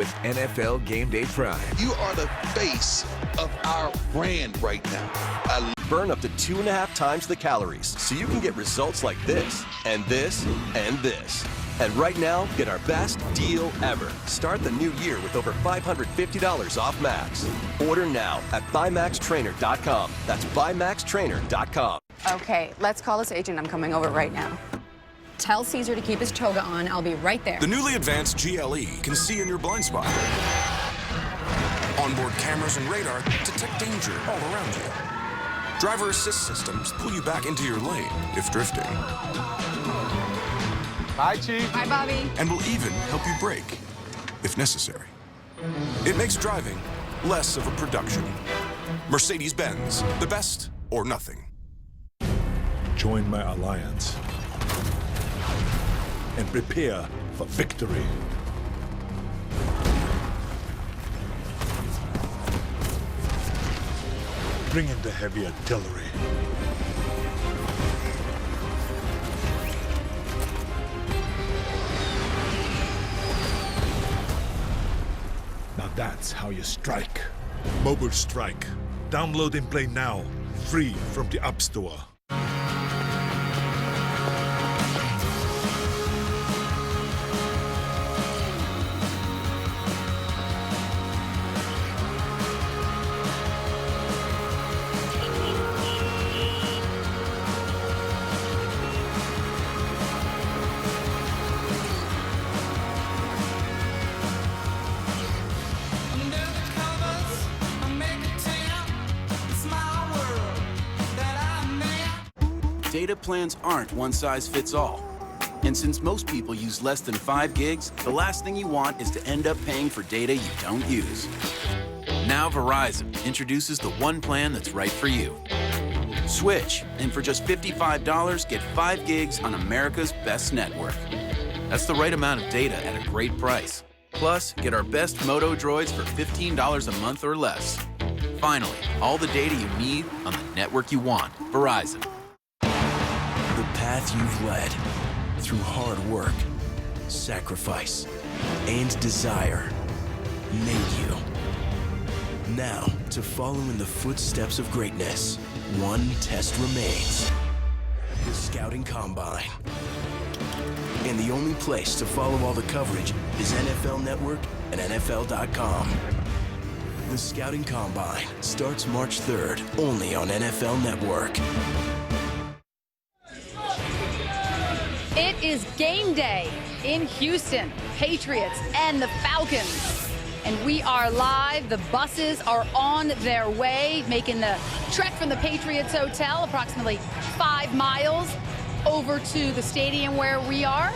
with NFL Game Day Prime. You are the face of our brand right now. Burn up to 2.5 times the calories so you can get results like this, and this, and this. And right now, get our best deal ever. Start the new year with over $550 off Max. Order now at BuyMaxTrainer.com. That's BuyMaxTrainer.com. Okay, let's call this agent. I'm coming over right now. Tell Caesar to keep his toga on. I'll be right there. The newly advanced GLE can see in your blind spot. Onboard cameras and radar detect danger all around you. Driver assist systems pull you back into your lane if drifting. Hi, Chief. Hi, Bobby. And will even help you brake if necessary. It makes driving less of a production. Mercedes-Benz, the best or nothing. Join my alliance and prepare for victory. Bring in the heavy artillery. Now that's how you strike. Mobile Strike. Download and play now, free from the App Store. Data plans aren't one size fits all. And since most people use less than 5 gigs, the last thing you want is to end up paying for data you don't use. Now Verizon introduces the one plan that's right for you. Switch, and for just $55, get 5 gigs on America's best network. That's the right amount of data at a great price. Plus, get our best Moto droids for $15 a month or less. Finally, all the data you need on the network you want. Verizon. The path you've led through hard work, sacrifice, and desire made you. Now, to follow in the footsteps of greatness, one test remains: the Scouting Combine. And the only place to follow all the coverage is NFL Network and NFL.com. The Scouting Combine starts March 3rd, only on NFL Network. It is game day in Houston, Patriots and the Falcons. And we are live. The buses are on their way, making the trek from the Patriots Hotel, approximately 5 miles, over to the stadium where we are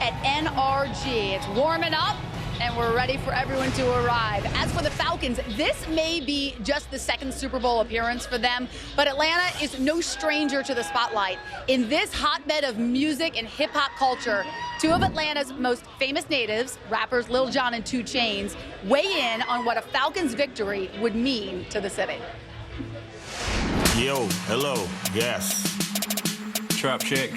at NRG. It's warming up, and we're ready for everyone to arrive. As for the Falcons, this may be just the second Super Bowl appearance for them, but Atlanta is no stranger to the spotlight. In this hotbed of music and hip-hop culture, 2 of Atlanta's most famous natives, rappers Lil Jon and 2 Chainz, weigh in on what a Falcons victory would mean to the city. Yo, hello, yes. Trap check,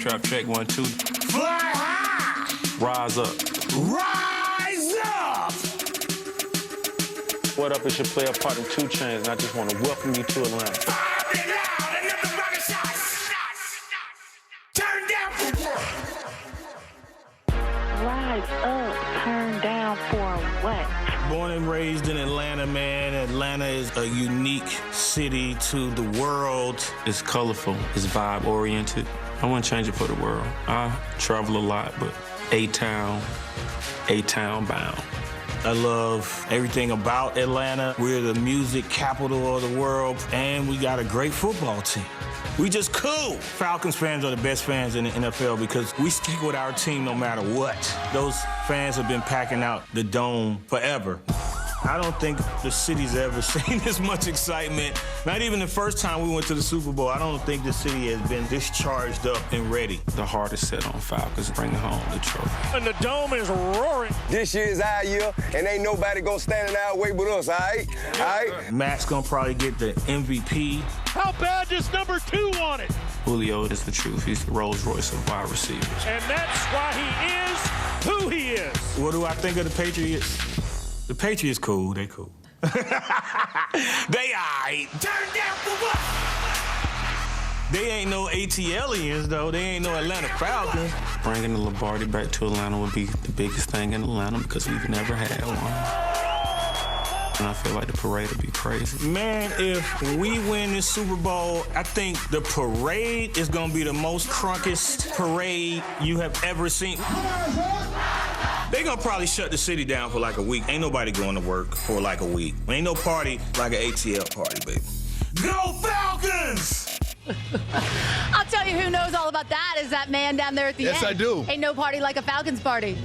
1, 2. Fly high! Rise up. Rise up! What up, it's your player partner 2 Chainz, and I just want to welcome you to Atlanta. Turn down for what? Rise up, turn down for what? Born and raised in Atlanta, man. Atlanta is a unique city to the world. It's colorful, it's vibe-oriented. I wouldn't change it for the world. I travel a lot, but A-Town bound. I love everything about Atlanta. We're the music capital of the world, and we got a great football team. We just cool. Falcons fans are the best fans in the NFL because we stick with our team no matter what. Those fans have been packing out the dome forever. I don't think the city's ever seen this much excitement. Not even the first time we went to the Super Bowl. I don't think the city has been this charged up and ready. The heart is set on Falcons, bringing home the trophy. And the dome is roaring. This year is our year, and ain't nobody gonna stand in our way but us, all right? All right? Matt's gonna probably get the MVP. How bad does number 2 want it? Julio is the truth. He's the Rolls Royce of wide receivers. And that's why he is who he is. What do I think of the Patriots? The Patriots cool. They cool. They all right. Turn down for what? They ain't no ATLians, though. They ain't no Atlanta Falcons. Bringing the Lombardi back to Atlanta would be the biggest thing in Atlanta because we've never had one. And I feel like the parade would be crazy. Man, if we win this Super Bowl, I think the parade is going to be the most crunkest parade you have ever seen. They going to probably shut the city down for like a week. Ain't nobody going to work for like a week. Ain't no party like an ATL party, baby. Go Falcons! I'll tell you who knows all about that is that man down there at the end. Yes, I do. Ain't no party like a Falcons party.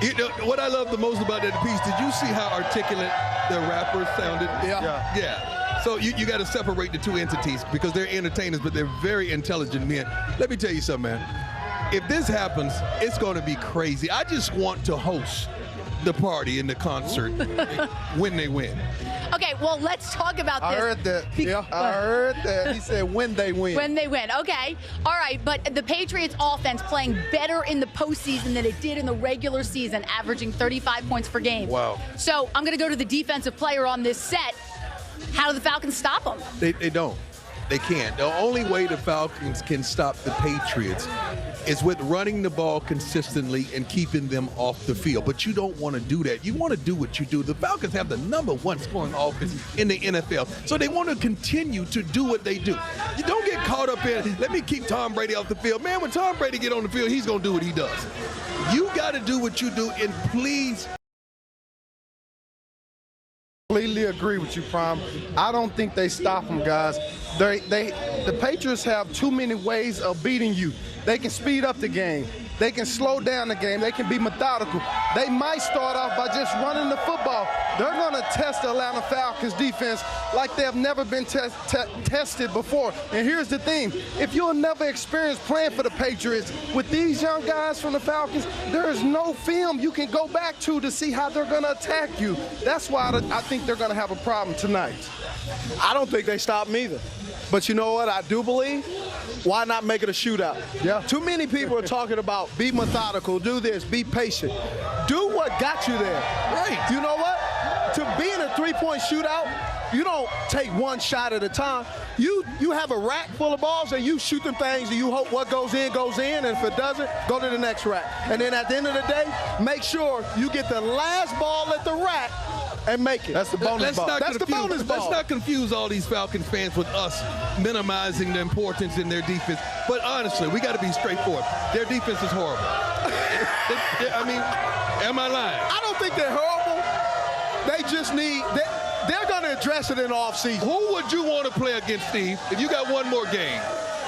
You know, what I love the most about that piece, did you see how articulate the rappers sounded? Yeah. So you got to separate the two entities because they're entertainers, but they're very intelligent men. Let me tell you something, man. If this happens, it's going to be crazy. I just want to host the party and the concert when they win. Okay, well, let's talk about this. I heard that. Yeah, I heard that. He said when they win. When they win. Okay. All right, but the Patriots offense playing better in the postseason than it did in the regular season, averaging 35 points per game. Wow. So I'm going to go to the defensive player on this set. How do the Falcons stop them? They don't. They can't. The only way the Falcons can stop the Patriots is with running the ball consistently and keeping them off the field. But you don't want to do that. You want to do what you do. The Falcons have the #1 scoring offense in the NFL. So they want to continue to do what they do. You don't get caught up in, let me keep Tom Brady off the field. Man, when Tom Brady get on the field, he's going to do what he does. You got to do what you do, and please. Completely agree with you, Prime. I don't think they stop them, guys. The Patriots have too many ways of beating you. They can speed up the game. They can slow down the game. They can be methodical. They might start off by just running the football. They're going to test the Atlanta Falcons defense like they have never been tested before. And here's the thing. If you'll never experience playing for the Patriots, with these young guys from the Falcons, there is no film you can go back to see how they're going to attack you. That's why I think they're going to have a problem tonight. I don't think they stop them either. But you know what I do believe? Why not make it a shootout? Yeah. Too many people are talking about be methodical, do this, be patient. Do what got you there. Right. You know what? To be in a three-point shootout, you don't take one shot at a time. You have a rack full of balls and you shoot them things and you hope what goes in, and if it doesn't, go to the next rack. And then at the end of the day, make sure you get the last ball at the rack and make it. That's the bonus ball. That's the bonus ball. Let's not confuse all these Falcons fans with us minimizing the importance in their defense. But honestly, we got to be straightforward. Their defense is horrible. I mean, am I lying? I don't think they're horrible. They just need they're going to address it in the offseason. Who would you want to play against, Steve, if you got one more game?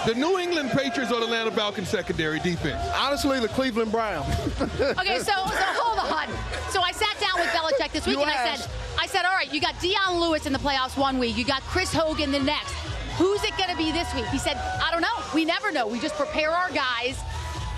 The New England Patriots or the Atlanta Falcons secondary defense? Honestly, the Cleveland Browns. Okay, so hold on. So I sat down with Belichick this week and I said, all right, you got Deion Lewis in the playoffs one week. You got Chris Hogan the next. Who's it going to be this week? He said, I don't know. We never know. We just prepare our guys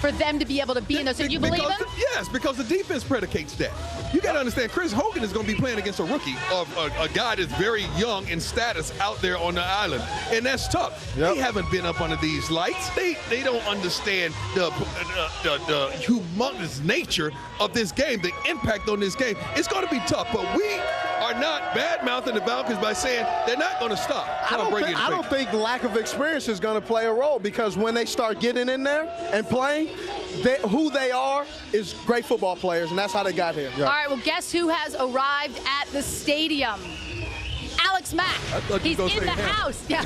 for them to be able to be in those. So you believe him? Yes, because the defense predicates that. You got to understand, Chris Hogan is going to be playing against a rookie, a guy that's very young in status out there on the island, and that's tough. Yep. They haven't been up under these lights. They don't understand the humongous nature of this game, the impact on this game. It's going to be tough, but we are not bad-mouthing the Falcons by saying they're not going to stop. I don't think lack of experience is going to play a role, because when they start getting in there and playing, who they are is great football players, and that's how they got here. Yeah. All right, well, guess who has arrived at the stadium? Alex Mack. He's in the house. Yeah.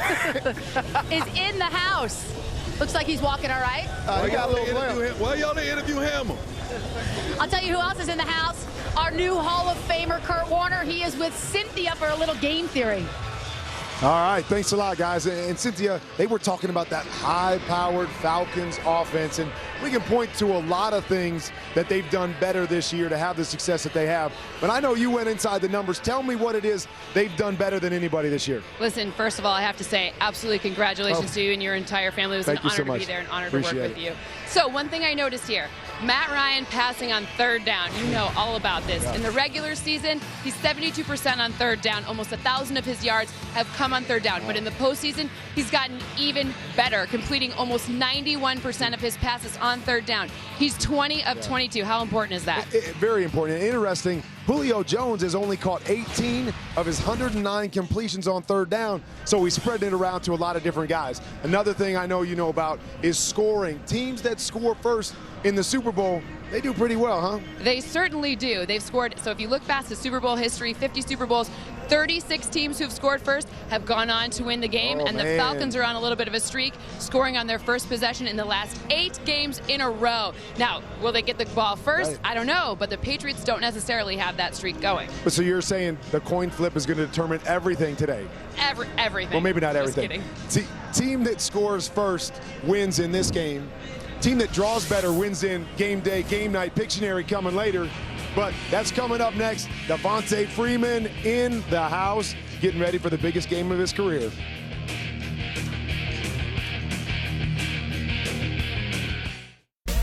Is in the house. Looks like he's walking all right. Why y'all didn't interview him? I'll tell you who else is in the house. Our new Hall of Famer, Kurt Warner. He is with Cynthia for a little game theory. All right, thanks a lot, guys. And Cynthia, they were talking about that high-powered Falcons offense, and we can point to a lot of things that they've done better this year to have the success that they have. But I know you went inside the numbers. Tell me what it is they've done better than anybody this year. Listen, first of all, I have to say absolutely congratulations to you and your entire family. It was an honor to be there, an honor to work with you. So one thing I noticed here, Matt Ryan passing on third down. You know all about this. In the regular season, he's 72% on third down. Almost 1,000 of his yards have come on third down. But in the postseason, he's gotten even better, completing almost 91% of his passes on third down. He's 20 of 22. How important is that? Very important and interesting. Julio Jones has only caught 18 of his 109 completions on third down, so he's spreading it around to a lot of different guys. Another thing I know you know about is scoring. Teams that score first in the Super Bowl, they do pretty well, huh? They certainly do. They've scored, so if you look past the Super Bowl history, 50 Super Bowls, 36 teams who've scored first have gone on to win the game, and the Falcons are on a little bit of a streak, scoring on their first possession in the last 8 games in a row. Now, will they get the ball first? I don't know, but the Patriots don't necessarily have that streak going. But so you're saying the coin flip is going to determine everything today? Everything. Well, maybe not everything. Just kidding. Team that scores first wins in this game. Team that draws better wins in game day, game night. Pictionary coming later. But that's coming up next. Devontae Freeman in the house, getting ready for the biggest game of his career.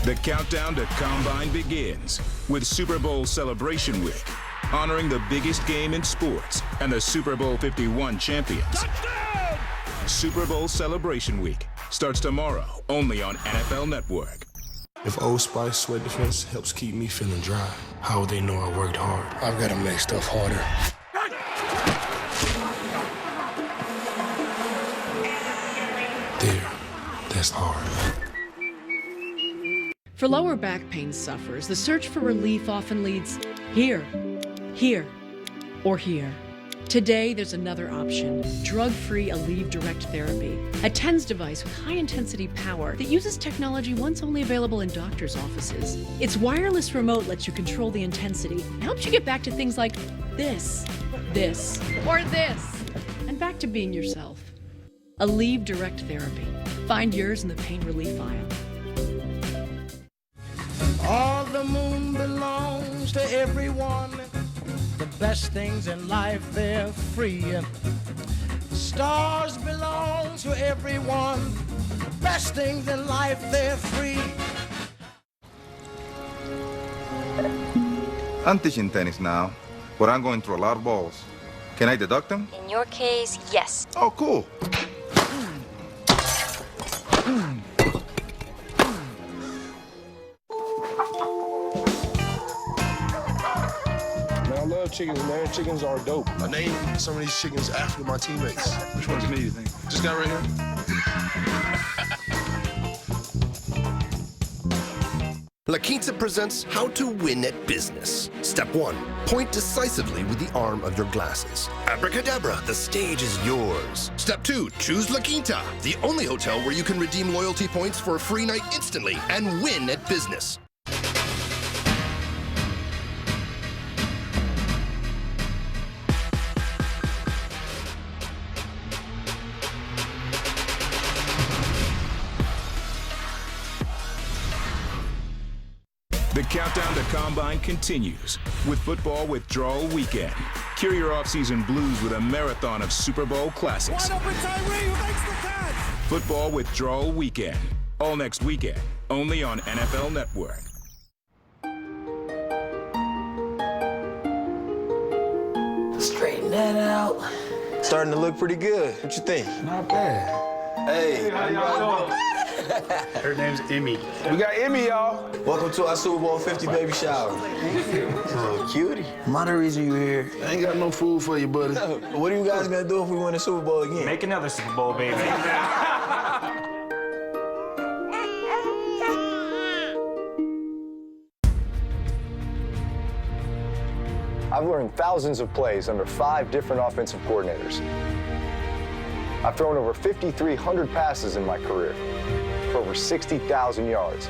The countdown to Combine begins with Super Bowl Celebration Week, honoring the biggest game in sports and the Super Bowl 51 champions. Touchdown! Super Bowl Celebration Week starts tomorrow, only on NFL Network. If Old Spice sweat defense helps keep me feeling dry, how would they know I worked hard? I've got to make stuff harder. There, that's hard. For lower back pain sufferers, the search for relief often leads here, here, or here. Today, there's another option, drug-free Aleve Direct Therapy, a TENS device with high-intensity power that uses technology once only available in doctors' offices. Its wireless remote lets you control the intensity and helps you get back to things like this, or this, and back to being yourself. Aleve Direct Therapy. Find yours in the pain relief aisle. All the moon belongs to everyone. The best things in life, they're free. Stars belong to everyone. The best things in life, they're free. I'm teaching tennis now, but I'm going through a lot of balls. Can I deduct them? In your case, yes. Oh, cool. Man, I love chickens, man. Chickens are dope. I named some of these chickens after my teammates. Which one's me, you think? This guy right here? La Quinta presents How to Win at Business. Step 1. Point decisively with the arm of your glasses. Abracadabra, the stage is yours. Step 2. Choose La Quinta, the only hotel where you can redeem loyalty points for a free night instantly and win at business. The countdown to Combine continues with Football Withdrawal Weekend. Cure your offseason blues with a marathon of Super Bowl classics. Wide open Tyree, who makes the catch? Football Withdrawal Weekend. All next weekend, only on NFL Network. Straighten that out. Starting to look pretty good. What you think? Not bad. Hey, how y'all doing? Her name's Emmy. We got Emmy, y'all. Welcome to our Super Bowl 50 baby shower. Oh, cutie. Am I the reason you here? I ain't got no food for you, buddy. What are you guys gonna do if we win the Super Bowl again? Make another Super Bowl, baby. I've learned thousands of plays under 5 different offensive coordinators. I've thrown over 5,300 passes in my career for over 60,000 yards.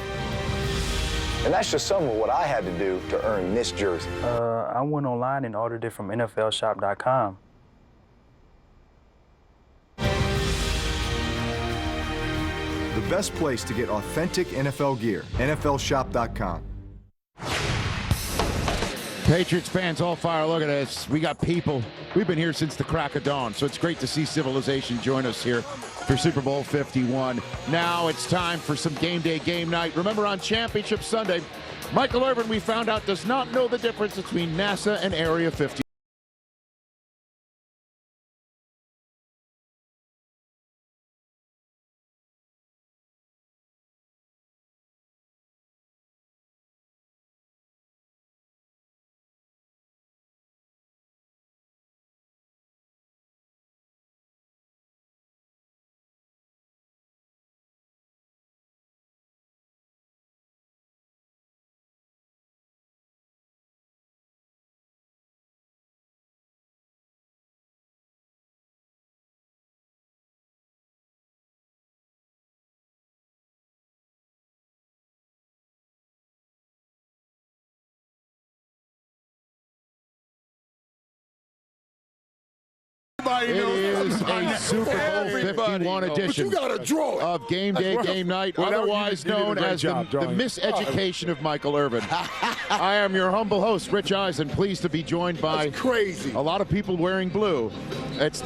And that's just some of what I had to do to earn this jersey. I went online and ordered it from NFLshop.com. The best place to get authentic NFL gear, NFLshop.com. Patriots fans all fire. Look at this. We got people. We've been here since the crack of dawn, so it's great to see civilization join us here for Super Bowl 51. Now it's time for some game day, game night. Remember, on Championship Sunday, Michael Irvin, we found out, does not know the difference between NASA and Area 50. Everybody knows. It is a Super Bowl 51 edition of Game Day, Game Night, otherwise known as the miseducation of Michael Irvin. I am your humble host, Rich Eisen, pleased to be joined by a lot of people wearing blue. It's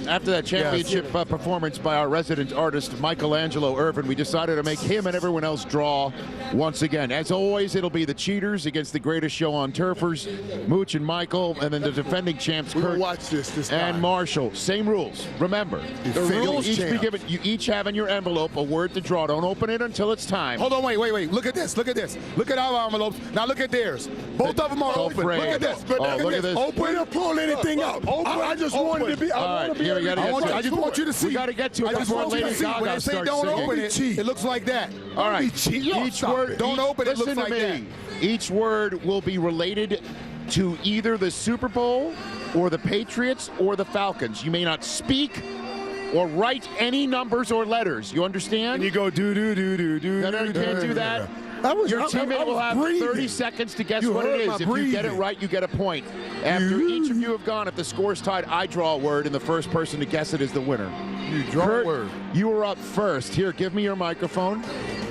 after that championship performance by our resident artist, Michelangelo Irvin, we decided to make him and everyone else draw once again. As always, it'll be the cheaters against the greatest show on turfers, Mooch and Michael, and then the defending champs, Kurt watch this time. and Marshall. Same rules. Remember, the rules you each have in your envelope a word to draw. Don't open it until it's time. Hold on, wait. Look at this. Look at our envelopes. Now look at theirs. Both of them are open. Look at this. Look at this. Open or pull anything out. I just wanted to be. I just want you to see. We got to get to it. I just want you to see. When they say don't open it, it looks like that. All right. Each word. Don't open it. Looks like that. Each word will be related to either the Super Bowl or the Patriots or the Falcons. You may not speak or write any numbers or letters. You understand? And you go do. No, you can't do that. Your teammate will have 30 seconds to guess what it is. If you get it right, you get a point. After each of you have gone, if the score's tied, I draw a word, and the first person to guess it is the winner. You draw a word. You are up first. Here, give me your microphone.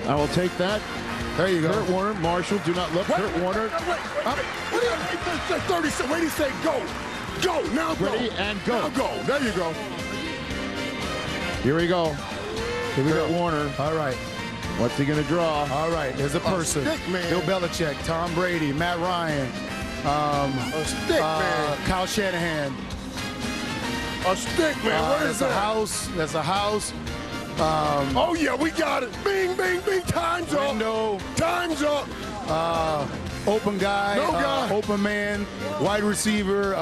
I will take that. There you go. Kurt Warner, Marshall, do not look. Kurt Warner. What do you 30 seconds. Wait, he said go. Go. Now go. Ready and go. Now go. There you go. Here we go. Kurt Warner. All right. What's he going to draw? All right. There's a person. Bill Belichick, Tom Brady, Matt Ryan, Kyle Shanahan. A stick, man. What is that? That's a house. Oh, yeah, we got it. Bing, bing, bing. Time's up. Window. Time's up. Open guy. No guy. Open man. Wide receiver.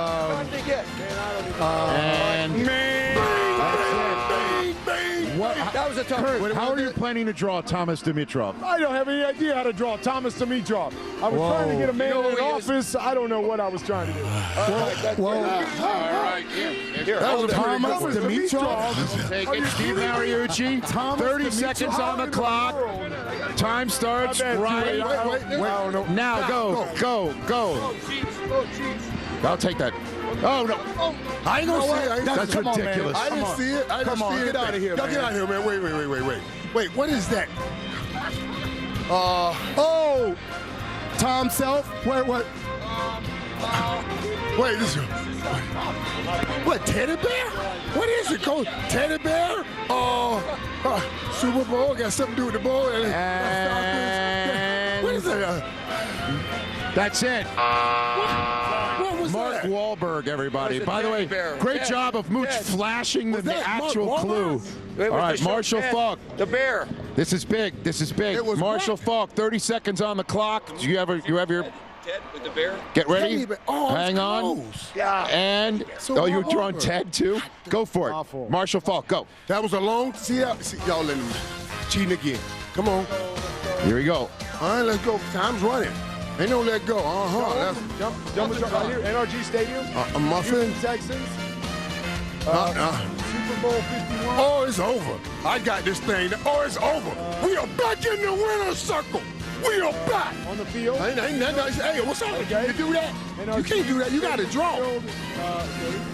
That was a tough Kurt, how are you planning to draw Thomas Dimitrov? I don't have any idea how to draw Thomas Dimitrov. I was trying to get a man in office. I don't know what I was trying to do. All right. Here. That was Thomas Dimitrov. Take it, Steve Mariucci. 30 seconds on the clock. Time starts right. Wait. Now go. I'll take that. Oh, no. I ain't gonna see it. That's ridiculous. I didn't see it. Come on, get out of here, man. Get out of here, man. Wait, what is that? Tom Self? What? Wait, this is... What, teddy bear? What is it, Coach? Teddy bear? Super Bowl? Got something to do with the bowl? What is that? That's it. What was Mark that? Wahlberg, everybody. By the way, great job of Mooch flashing the actual clue. All right, Marshall Falk. The bear. This is big. Marshall Falk, 30 seconds on the clock. Do you have your... Ted with the bear. Get ready. Hang on. Yeah. And you're drawing Ted too? Go for it. Marshall Falk, go. That was a long. See y'all letting me cheating again. Come on. Here we go. All right, let's go. Time's running. Ain't no let go. Jump right here. NRG Stadium. A muffin. Houston Texans. Super Bowl 51. Oh, it's over. I got this thing. Oh, it's over. We are back in the winner's circle. We are back. On the field. Hey, what's up? You do that? You can't do that. You got to draw.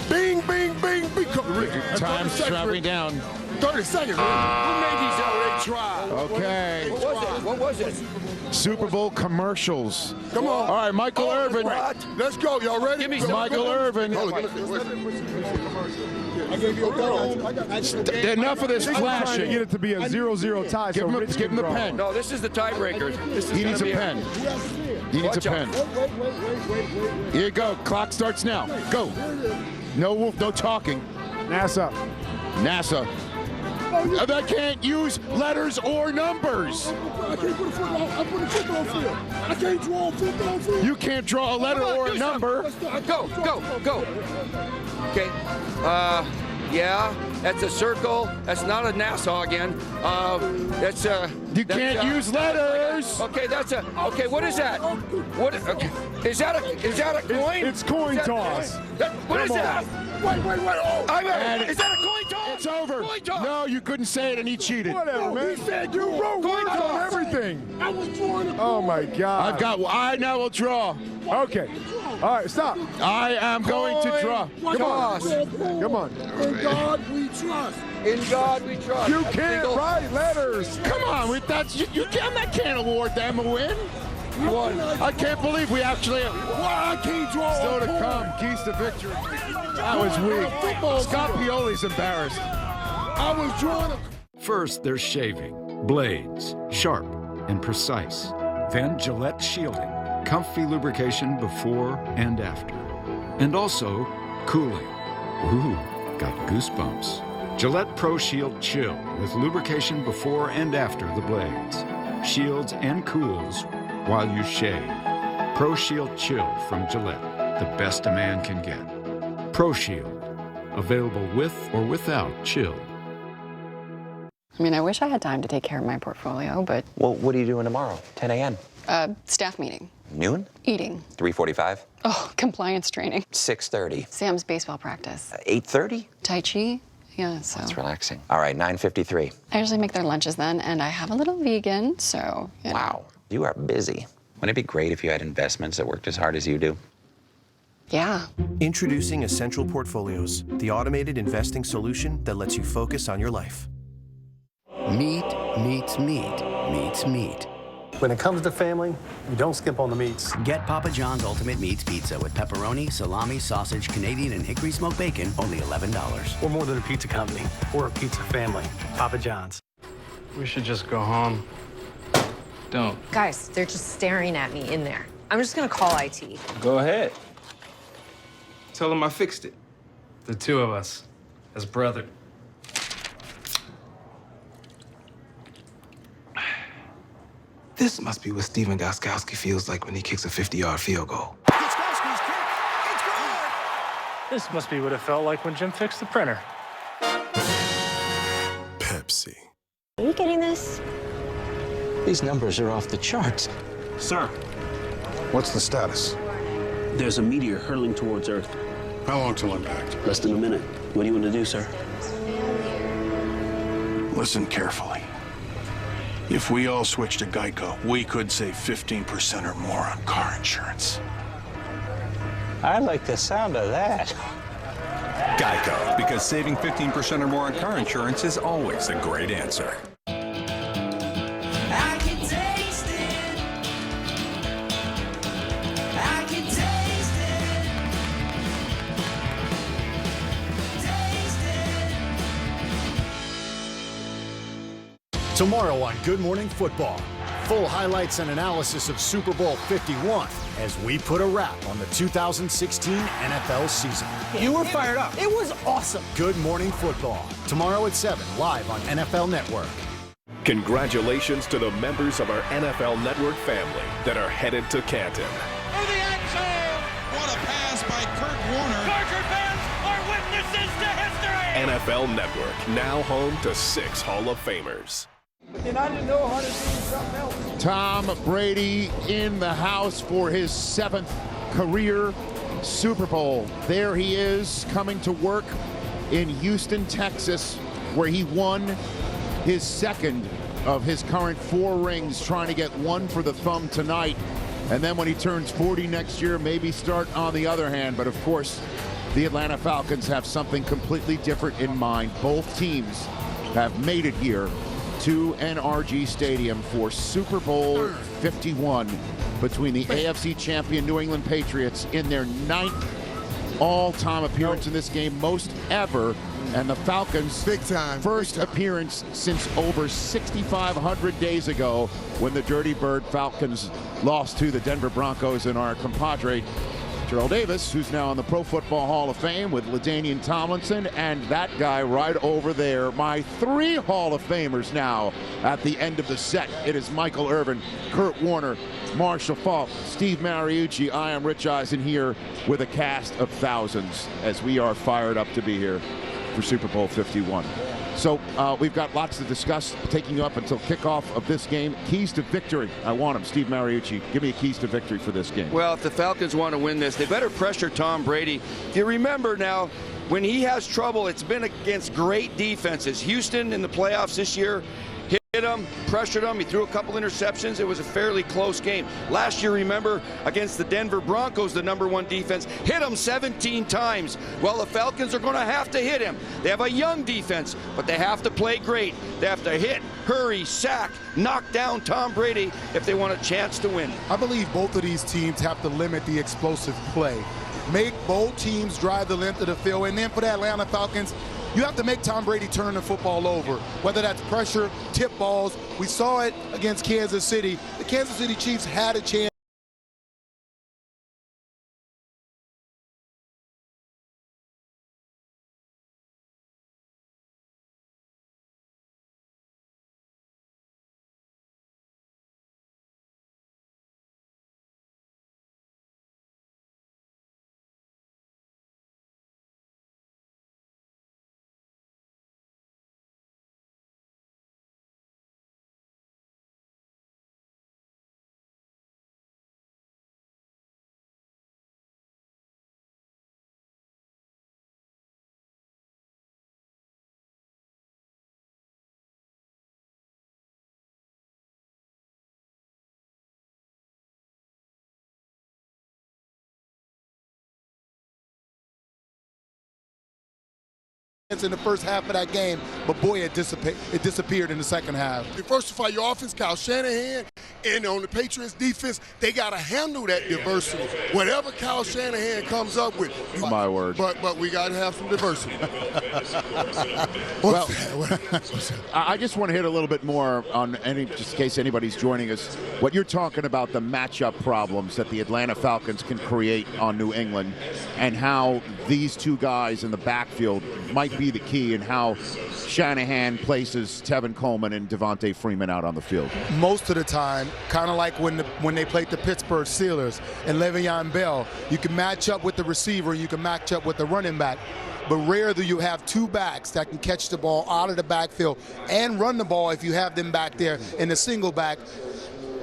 Bing, bing, bing, bing. Time's traveling down. 30 seconds. Who made these out? They tried. Okay. What was it? Super Bowl commercials. Come on. All right, Michael Irvin. Let's go. Y'all ready? Give me some. Michael Irvin. Enough of this flashing. Get it to be a 0-0 tie. Give him the pen. No, this is the tiebreaker. He needs a pen. He needs a pen. Here you go. Clock starts now. Go. No talking. NASA. They can't use letters or numbers. I can't put a football field. I can't draw a football field. You can't draw a letter or a number. Go. Okay. Yeah, that's a circle. That's not a Nassau again. You can't use letters. Okay, okay. What is that? What? Okay. Is that a coin? It's coin toss. What is that? Wait. Oh, Is that a coin toss? It's over. No, you couldn't say it, and he cheated. Whatever, man. He said you wrote words on everything. I was drawing a Oh, my God. I now will draw. Okay. All right, stop. I am going to draw. Come on. Come on. In God we trust. In God we trust. You can't write letters. Come on, I can't award them a win. You won. I can't believe we actually. Why I can't draw Still a to poem? come, keys to victory. That was weak. Scott Pioli's embarrassed. I was drawing a... First, there's shaving. Blades, sharp and precise. Then Gillette shielding. Comfy lubrication before and after. And also, cooling. Ooh, got goosebumps. Gillette Pro Shield Chill with lubrication before and after the blades. Shields and cools while you shave. Pro Shield Chill from Gillette, the best a man can get. Pro Shield, available with or without chill. I mean, I wish I had time to take care of my portfolio, but... Well, what are you doing tomorrow? 10 a.m.? Staff meeting. Noon? Eating. 3:45? Oh, compliance training. 6:30. Sam's baseball practice. 8:30? Tai Chi. Yeah, so... That's relaxing. All right, 9:53. I usually make their lunches then, and I have a little vegan, so... You know. Wow, you are busy. Wouldn't it be great if you had investments that worked as hard as you do? Yeah. Introducing Essential Portfolios, the automated investing solution that lets you focus on your life. Meat meets meat meets meat. When it comes to family, you don't skip on the meats. Get Papa John's Ultimate Meats Pizza with pepperoni, salami, sausage, Canadian, and hickory smoked bacon, only $11. We're more than a pizza company. We're a pizza family. Papa John's. We should just go home. Don't. Guys, they're just staring at me in there. I'm just gonna call IT. Go ahead. Tell them I fixed it. The two of us, as brothers. This must be what Steven Gostkowski feels like when he kicks a 50-yard field goal. This must be what it felt like when Jim fixed the printer. Pepsi. Are you getting this? These numbers are off the charts. Sir. What's the status? There's a meteor hurtling towards Earth. How long till impact? Less than a minute. What do you want to do, sir? Listen carefully. If we all switch to Geico, we could save 15% or more on car insurance. I like the sound of that. Geico, because saving 15% or more on car insurance is always a great answer. I can taste it. I can taste it. Taste it. Tomorrow on Good Morning Football, full highlights and analysis of Super Bowl 51 as we put a wrap on the 2016 NFL season. You were fired up. It was awesome. Good Morning Football, tomorrow at 7, live on NFL Network. Congratulations to the members of our NFL Network family that are headed to Canton. For the end zone! What a pass by Kurt Warner. Charger fans are witnesses to history! NFL Network, now home to 6 Hall of Famers. And I didn't know how to do something else. Tom Brady in the house for his 7th career Super Bowl. There he is, coming to work in Houston, Texas, where he won his 2nd of his current 4 rings, trying to get 1 for the thumb tonight. And then when he turns 40 next year, maybe start on the other hand. But of course, the Atlanta Falcons have something completely different in mind. Both teams have made it here to NRG Stadium for Super Bowl 51 between the AFC champion New England Patriots in their 9th all-time appearance in this game, most ever, and the Falcons' first appearance since over 6,500 days ago when the Dirty Bird Falcons lost to the Denver Broncos and our compadre Terrell Davis, who's now in the Pro Football Hall of Fame with LaDainian Tomlinson, and that guy right over there. My 3 Hall of Famers now at the end of the set. It is Michael Irvin, Kurt Warner, Marshall Faulk, Steve Mariucci. I am Rich Eisen here with a cast of thousands as we are fired up to be here for Super Bowl 51. So we've got lots to discuss, taking you up until kickoff of this game. Keys to victory. I want them. Steve Mariucci, give me a keys to victory for this game. Well, if the Falcons want to win this, they better pressure Tom Brady. You remember now, when he has trouble, it's been against great defenses. Houston in the playoffs this year hit him, pressured him. He threw a couple interceptions. It was a fairly close game. Last year, remember, against the Denver Broncos, the #1 defense, hit him 17 times. Well, the Falcons are going to have to hit him. They have a young defense, but they have to play great. They have to hit, hurry, sack, knock down Tom Brady if they want a chance to win. I believe both of these teams have to limit the explosive play. Make both teams drive the length of the field. And then for the Atlanta Falcons, you have to make Tom Brady turn the football over, whether that's pressure, tip balls. We saw it against Kansas City. The Kansas City Chiefs had a chance. In the first half of that game, but boy, it disappeared in the second half. Diversify your offense. Kyle Shanahan and on the Patriots defense, they got to handle that diversity. Whatever Kyle Shanahan comes up with. My word. But we got to have some diversity. Well, I just want to hit a little bit more on just in case anybody's joining us. What you're talking about, the matchup problems that the Atlanta Falcons can create on New England, and how these two guys in the backfield might be the key in how Shanahan places Tevin Coleman and Devontae Freeman out on the field. Most of the time, kind of like when they played the Pittsburgh Steelers and Le'Veon Bell, you can match up with the receiver, you can match up with the running back. But rare do you have two backs that can catch the ball out of the backfield and run the ball if you have them back there in the single back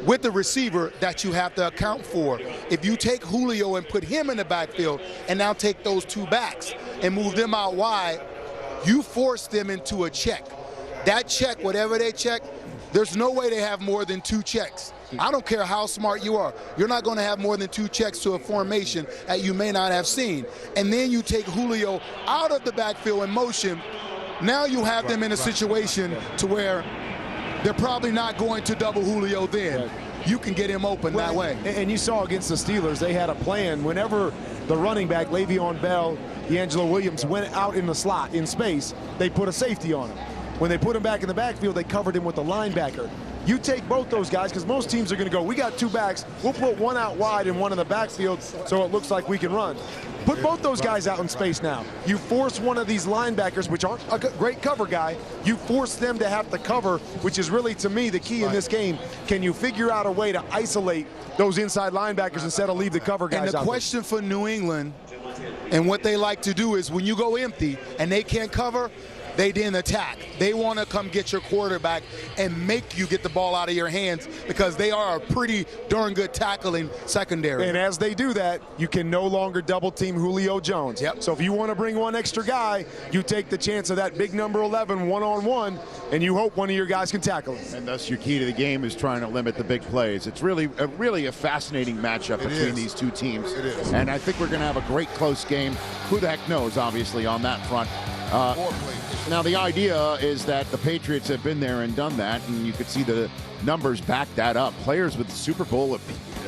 with the receiver that you have to account for. If you take Julio and put him in the backfield and now take those two backs and move them out wide, you force them into a check. That check, whatever they check, there's no way they have more than two checks. I don't care how smart you are. You're not going to have more than two checks to a formation that you may not have seen. And then you take Julio out of the backfield in motion. Now you have them in a situation to where they're probably not going to double Julio then. You can get him open that way. And you saw against the Steelers, they had a plan. Whenever the running back, Le'Veon Bell, D'Angelo Williams, went out in the slot in space, they put a safety on him. When they put him back in the backfield, they covered him with a linebacker. You take both those guys, because most teams are going to go, we got two backs, we'll put one out wide and one in the backfield so it looks like we can run. Put both those guys out in space now. You force one of these linebackers, which aren't a great cover guy, you force them to have to cover, which is really, to me, the key in this game. Can you figure out a way to isolate those inside linebackers instead of leave the cover guys out? And the question for New England and what they like to do is when you go empty and they can't cover, they then attack. They want to come get your quarterback and make you get the ball out of your hands because they are a pretty darn good tackling secondary. And as they do that, you can no longer double team Julio Jones. Yep. So if you want to bring one extra guy, you take the chance of that big number 11 one-on-one, and you hope one of your guys can tackle him. And thus your key to the game is trying to limit the big plays. It's really a fascinating matchup between these two teams. It is. And I think we're going to have a great close game. Who the heck knows, obviously, on that front. Now, the idea is that the Patriots have been there and done that, and you could see the numbers back that up. Players with Super Bowl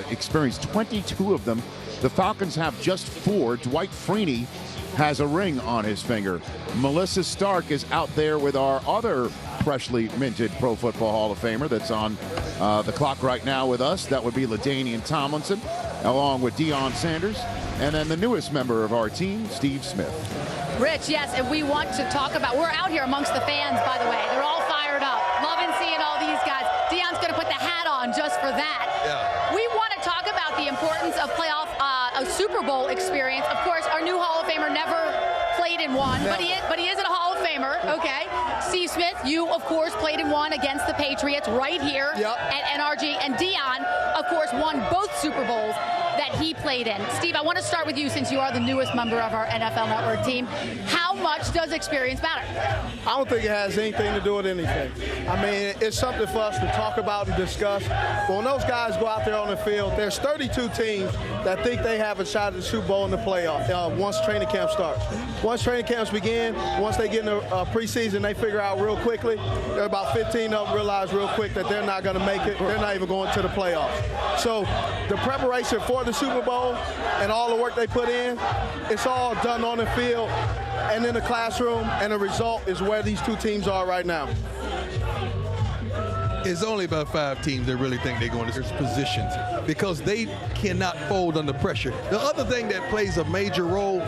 experience, 22 of them. The Falcons have just 4. Dwight Freeney has a ring on his finger. Melissa Stark is out there with our other freshly minted Pro Football Hall of Famer that's on the clock right now with us. That would be LaDainian Tomlinson, along with Deion Sanders, and then the newest member of our team, Steve Smith. Rich, yes, and we want to talk about, we're out here amongst the fans, by the way. They're all fired up. Loving seeing all these guys. Deion's going to put the hat on just for that. Yeah. We want to talk about the importance of playoff, a Super Bowl experience. Of course, our new Hall of Famer never played in one, but he is a Hall of Famer, okay? Steve Smith, you, of course, played in one against the Patriots right here at NRG. And Deion, of course, won both Super Bowls. that he played in. Steve, I want to start with you since you are the newest member of our NFL Network team. How much does experience matter? I don't think it has anything to do with anything. I mean, it's something for us to talk about and discuss. But when those guys go out there on the field, there's 32 teams that think they have a shot at the Super Bowl in the playoff once training camp starts. Once training camps begin, once they get in the preseason, they figure out real quickly, there are about 15 of them realize real quick that they're not going to make it. They're not even going to the playoffs. So the preparation for the Super Bowl and all the work they put in, it's all done on the field and in the classroom, and the result is where these two teams are right now. It's only about 5 teams that really think they're going to positions because they cannot fold under pressure. The other thing that plays a major role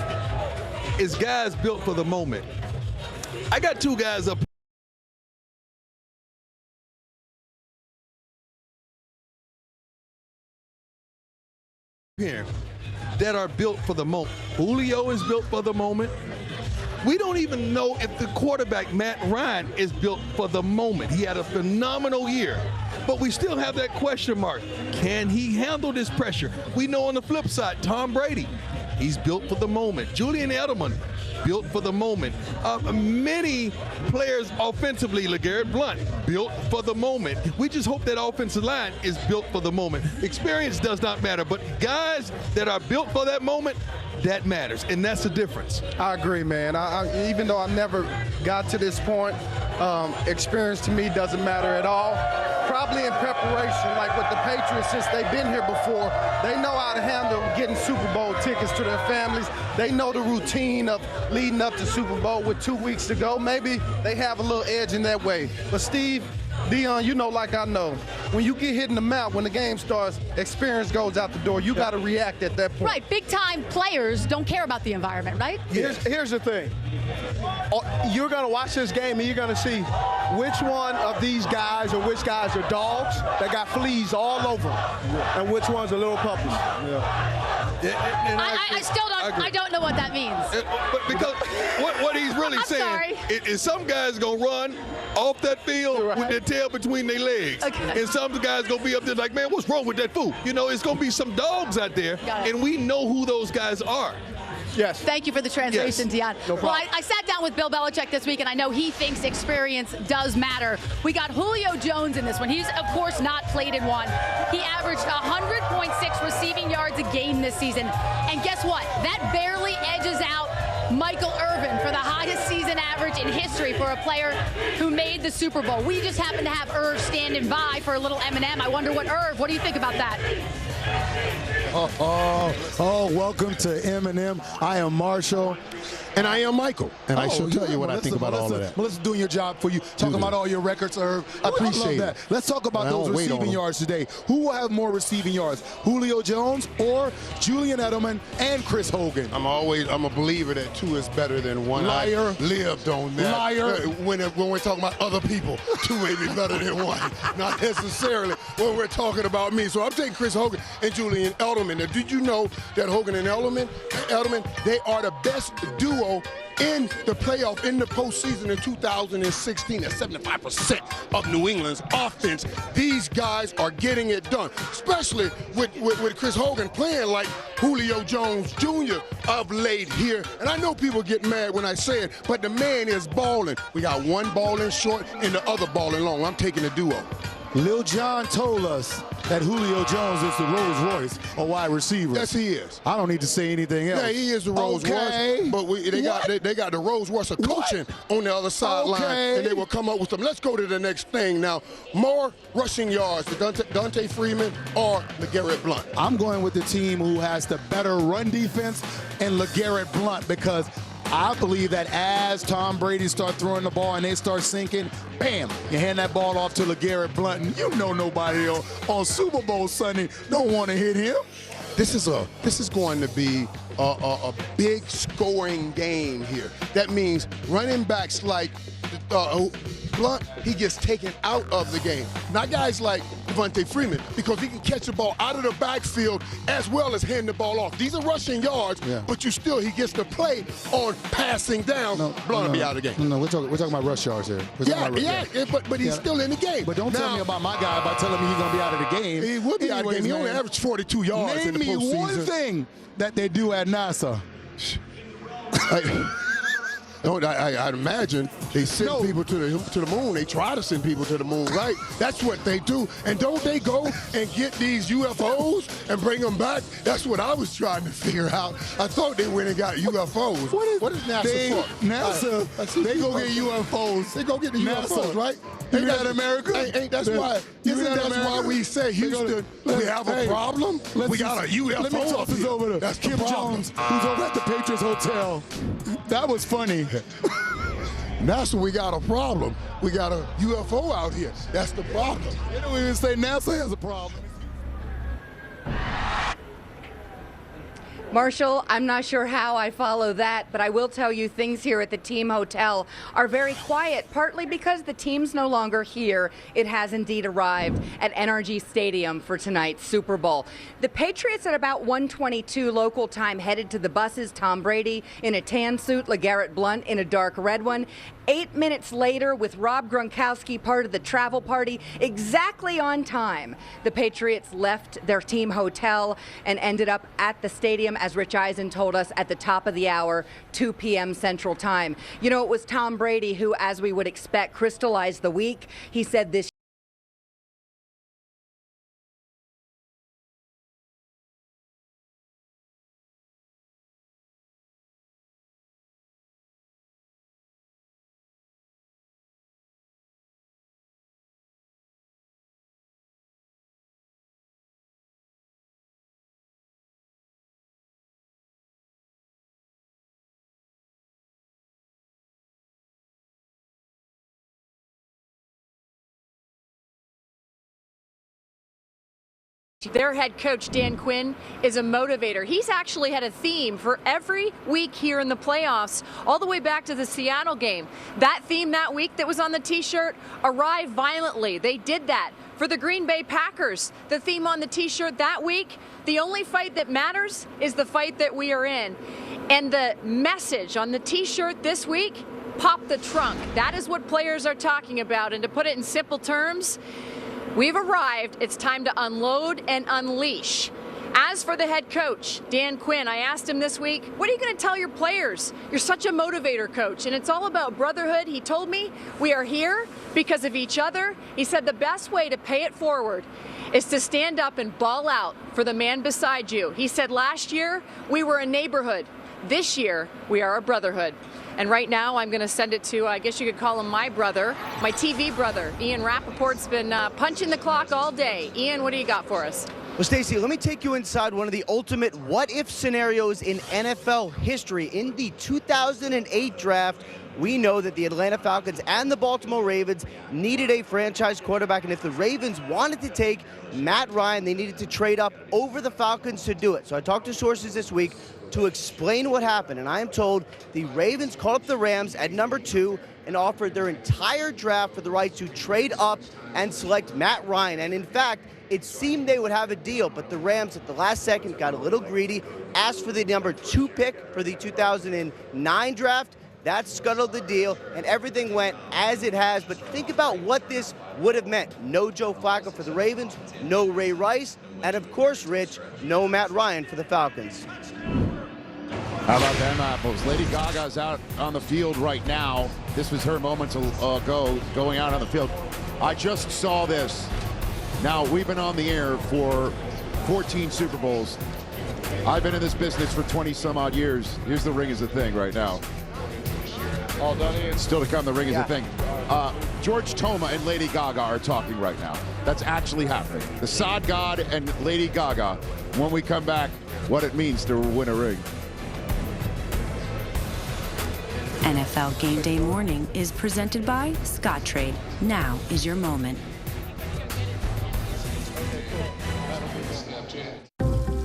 is guys built for the moment. I got 2 guys up here that are built for the moment. Julio is built for the moment. We don't even know if the quarterback, Matt Ryan, is built for the moment. He had a phenomenal year, but we still have that question mark. Can he handle this pressure? We know on the flip side, Tom Brady, he's built for the moment. Julian Edelman, built for the moment. Many players offensively, LeGarrette Blount, built for the moment. We just hope that offensive line is built for the moment. Experience does not matter, but guys that are built for that moment, that matters, and that's the difference. I agree, man. Even though I never got to this point, experience to me doesn't matter at all. Probably in preparation, like with the Patriots, since they've been here before, they know how to handle getting Super Bowl tickets to their families. They know the routine of leading up to Super Bowl with 2 weeks to go. Maybe they have a little edge in that way. But Steve, Dion, you know like I know, when you get hit in the mouth, when the game starts, experience goes out the door. You got to react at that point. Right, big-time players don't care about the environment, right? Here's the thing. You're going to watch this game and you're going to see which one of these guys or which guys are dogs that got fleas all over them, and which ones are little puppies. I still don't know what that means. But because what he's really saying is some guys going to run off that field with their tail between their legs. Okay. And some guys going to be up there like, man, what's wrong with that fool? You know, it's going to be some dogs out there, and we know who those guys are. Yes. Thank you for the translation, Dion. No well, I sat down with Bill Belichick this week, and I know he thinks experience does matter. We got Julio Jones in this one. He's, of course, not played in one. He averaged 100.6 receiving yards a game this season. And guess what? That barely edges out Michael Irvin for the highest season average in history for a player who made the Super Bowl. We just happen to have Irv standing by for a little M&M. I wonder what do you think about that? Welcome to M&M. I am Marshall. And I am Michael. And I shall tell you what I think about all of that. Melissa's doing your job for you, talking about all your records, Irv. I appreciate that. Let's talk about those receiving yards today. Who will have more receiving yards, Julio Jones or Julian Edelman and Chris Hogan? I'm a believer that 2 is better than 1. Liar. I lived on that. Liar. When we're talking about other people, 2 may be better than 1. Not necessarily when we're talking about me. So I'm taking Chris Hogan and Julian Edelman. Now, did you know that Hogan and Edelman, they are the best duo in the playoff, in the postseason in 2016 at 75% of New England's offense? These guys are getting it done, especially with Chris Hogan playing like Julio Jones Jr. of late here. And I know people get mad when I say it, but the man is balling. We got one balling short and the other balling long. I'm taking the duo. Lil Jon told us that Julio Jones is the Rolls Royce of wide receivers. Yes, he is. I don't need to say anything else. Yeah, he is the Rolls Royce, but they got the Rolls Royce of coaching on the other sideline, and they will come up with them. Let's go to the next thing now. More rushing yards to Dante Freeman or LeGarrette Blount? I'm going with the team who has the better run defense and LeGarrette Blount, because I believe that as Tom Brady starts throwing the ball and they start sinking, bam, you hand that ball off to LeGarrette Blount, and you know nobody on Super Bowl Sunday don't want to hit him. This is going to be a big scoring game here. That means running backs like Blunt, he gets taken out of the game. Not guys like Devontae Freeman, because he can catch the ball out of the backfield as well as hand the ball off. These are rushing yards, but he gets to play on passing down. Blunt will be out of the game. No, we're talking about rush yards here. But he's still in the game. But don't tell me about my guy by telling me he's going to be out of the game. He will be out of the game. He only averaged 42 yards in the postseason. Name me one thing that they do at NASA. I'd imagine they send people to the moon. They try to send people to the moon, right? That's what they do. And don't they go and get these UFOs and bring them back? That's what I was trying to figure out. I thought they went and got UFOs. What is NASA for? NASA, they go get UFOs. They go get the UFOs, right? Ain't that America? Isn't that why we say, Houston, we have a problem? We got a UFO. Let me talk this over to Kim Jones, who's over at the Patriots Hotel. That was funny. NASA, we got a problem. We got a UFO out here. That's the problem. They don't even say NASA has a problem. Marshall, I'm not sure how I follow that, but I will tell you things here at the team hotel are very quiet, partly because the team's no longer here. It has indeed arrived at NRG Stadium for tonight's Super Bowl. The Patriots at about 1:22 local time headed to the buses. Tom Brady in a tan suit, LeGarrette Blount in a dark red one. 8 minutes later, with Rob Gronkowski part of the travel party, exactly on time, the Patriots left their team hotel and ended up at the stadium, as Rich Eisen told us, at the top of the hour, 2 p.m. Central Time. You know, it was Tom Brady who, as we would expect, crystallized the week. He said this Their head coach, Dan Quinn, is a motivator. He's actually had a theme for every week here in the playoffs, all the way back to the Seattle game. That theme that week that was on the t-shirt, arrive violently. They did that for the Green Bay Packers. The theme on the t-shirt that week, the only fight that matters is the fight that we are in. And the message on the t-shirt this week, pop the trunk. That is what players are talking about. And to put it in simple terms, we've arrived. It's time to unload and unleash. As for the head coach, Dan Quinn, I asked him this week, what are you going to tell your players? You're such a motivator, coach, and it's all about brotherhood. He told me we are here because of each other. He said the best way to pay it forward is to stand up and ball out for the man beside you. He said last year we were a neighborhood. This year we are a brotherhood. And right now, I'm going to send it to, I guess you could call him my brother, my TV brother. Ian Rappaport's been punching the clock all day. Ian, what do you got for us? Well, Stacey, let me take you inside one of the ultimate what-if scenarios in NFL history. In the 2008 draft, we know that the Atlanta Falcons and the Baltimore Ravens needed a franchise quarterback, and if the Ravens wanted to take Matt Ryan, they needed to trade up over the Falcons to do it. So I talked to sources this week to explain what happened, and I am told the Ravens called up the Rams at number 2 and offered their entire draft for the right to trade up and select Matt Ryan. And in fact, it seemed they would have a deal, but the Rams at the last second got a little greedy, asked for the number 2 pick for the 2009 draft. That scuttled the deal, and everything went as it has. But think about what this would have meant. No Joe Flacco for the Ravens, no Ray Rice, and of course, Rich, no Matt Ryan for the Falcons. How about them apples? Lady Gaga's out on the field right now. This was her moments ago, going out on the field. I just saw this. Now, we've been on the air for 14 Super Bowls. I've been in this business for 20 some odd years. Here's the ring is a thing right now. All done here. Still to come, the ring is a thing. George Toma and Lady Gaga are talking right now. That's actually happening. The Sod God and Lady Gaga, when we come back, what it means to win a ring. NFL Game Day Morning is presented by Scottrade. Now is your moment.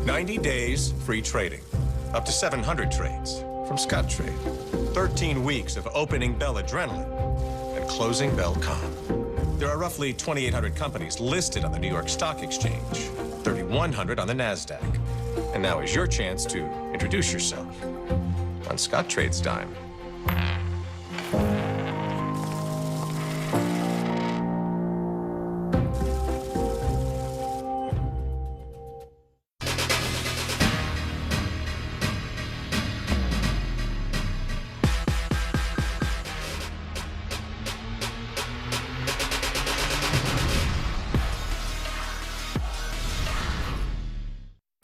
90 days free trading. Up to 700 trades from Scottrade. 13 weeks of opening bell adrenaline. closing bell calm. There are roughly 2,800 companies listed on the New York Stock Exchange, 3,100 on the NASDAQ. And now is your chance to introduce yourself on Scottrade's dime.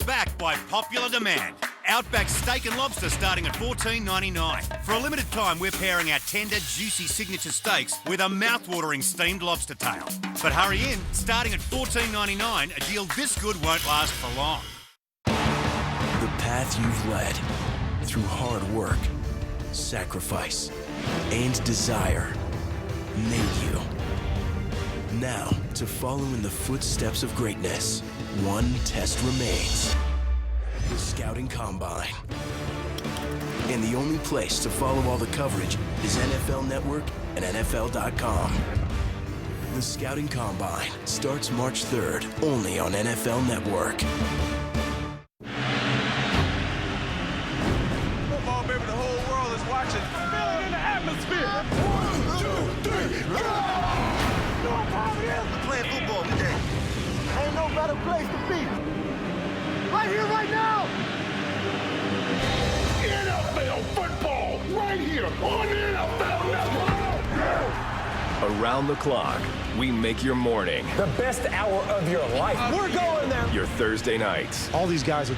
Back by popular demand. Outback Steak and Lobster starting at $14.99. For a limited time, we're pairing our tender, juicy signature steaks with a mouth-watering steamed lobster tail. But hurry in, starting at $14.99, a deal this good won't last for long. The path you've led through hard work, sacrifice, and desire made you. Now, to follow in the footsteps of greatness, one test remains. The Scouting Combine. And the only place to follow all the coverage is NFL Network and NFL.com. The Scouting Combine starts March 3rd, only on NFL Network. Football, baby, the whole world is watching. Feel it in the atmosphere. 1, 2, 3, go! You know what time it is? We're playing football today. Ain't no better place to be. Right here, right now. NFL football, right here on NFL Network. Around the clock, we make your morning The best hour of your life. We're going there. your Thursday nights. All these guys are